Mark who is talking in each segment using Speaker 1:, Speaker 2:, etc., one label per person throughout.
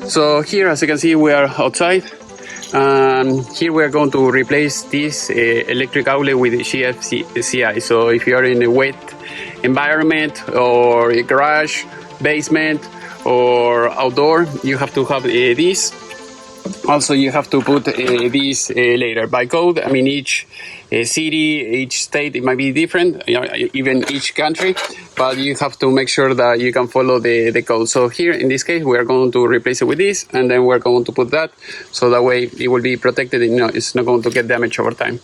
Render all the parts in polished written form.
Speaker 1: So here, as you can see, we are outside. Here we are going to replace this electric outlet with GFCI. So if you are in a wet environment or a garage, basement, or outdoor, you have to have this. Also, you have to put this later. By code, I mean each city, each state, it might be different, even each country, but you have to make sure that you can follow the code. So here, in this case, we are going to replace it with this, and then we're going to put that, so that way it will be protected, and it's not going to get damaged over time.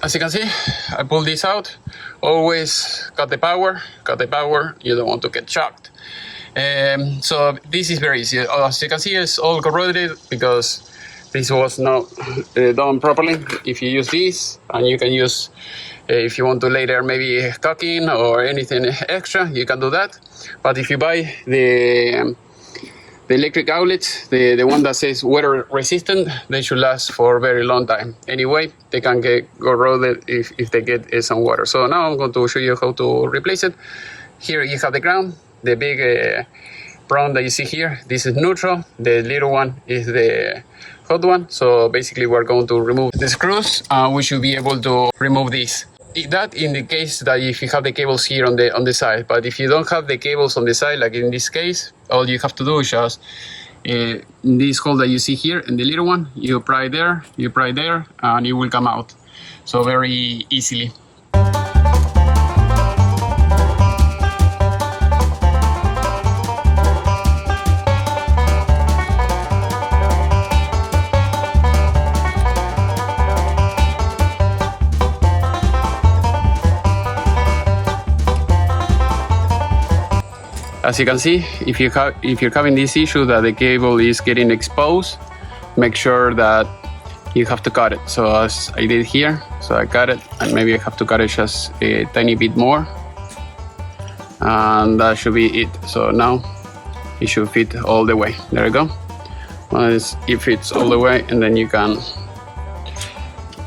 Speaker 1: As you can see, I pulled this out. Always cut the power, you don't want to get shocked. So this is very easy. As you can see, it's all corroded because this was not done properly. If you use this, and you can use, if you want to later maybe caulking or anything extra, you can do that. But if you buy the electric outlets, the one that says water resistant, they should last for a very long time. Anyway, they can get corroded if they get some water. So now I'm going to show you how to replace it. Here you have the ground, the big brown that you see here, this is neutral, the little one is the hot one. So basically we're going to remove the screws, and we should be able to remove this. That in the case that if you have the cables here on the side, but if you don't have the cables on the side, like in this case, all you have to do is just in this hole that you see here, and the little one, you pry there, and it will come out. So very easily. As you can see, if you're having this issue that the cable is getting exposed, make sure that you have to cut it. So as I did here, so I cut it, and maybe I have to cut it just a tiny bit more, and that should be it. So now it should fit all the way. There you go. Once it fits all the way, and then you can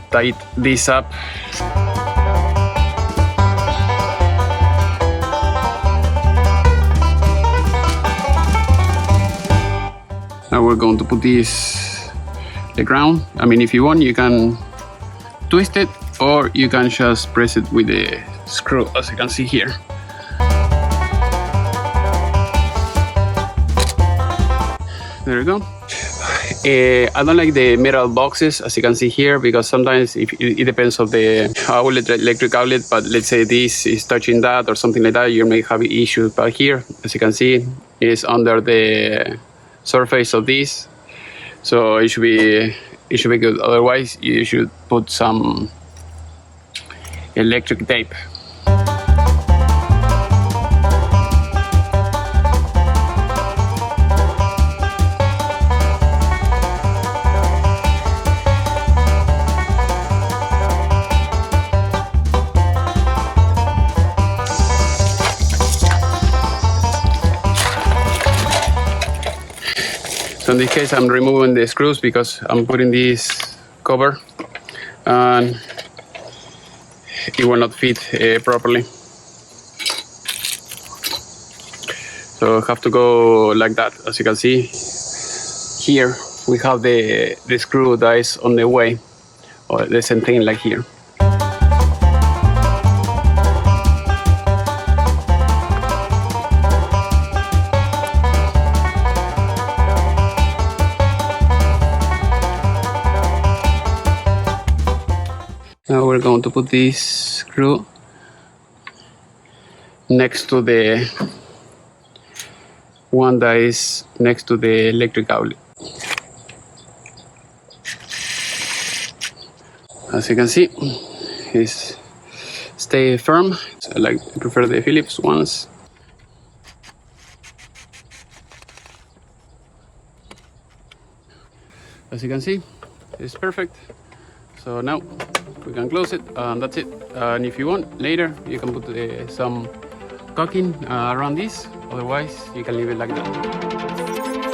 Speaker 1: tighten this up. Now we're going to put the ground. I mean, if you want, you can twist it, or you can just press it with the screw, as you can see here. There you go. I don't like the metal boxes, as you can see here, because sometimes it depends on the electric outlet, but let's say this is touching that or something like that, you may have issues. But here, as you can see, it's under the surface of this, so it should be good. Otherwise, you should put some electric tape. So in this case, I'm removing the screws because I'm putting this cover and it will not fit properly. So I have to go like that. As you can see here, we have the screw that is on the way, or the same thing like here. Now we're going to put this screw next to the one that is next to the electric outlet. As you can see, it's stay firm. So I prefer the Phillips ones. As you can see, it's perfect. So now we can close it, and that's it. And if you want, later you can put some caulking around this, Otherwise, you can leave it like that.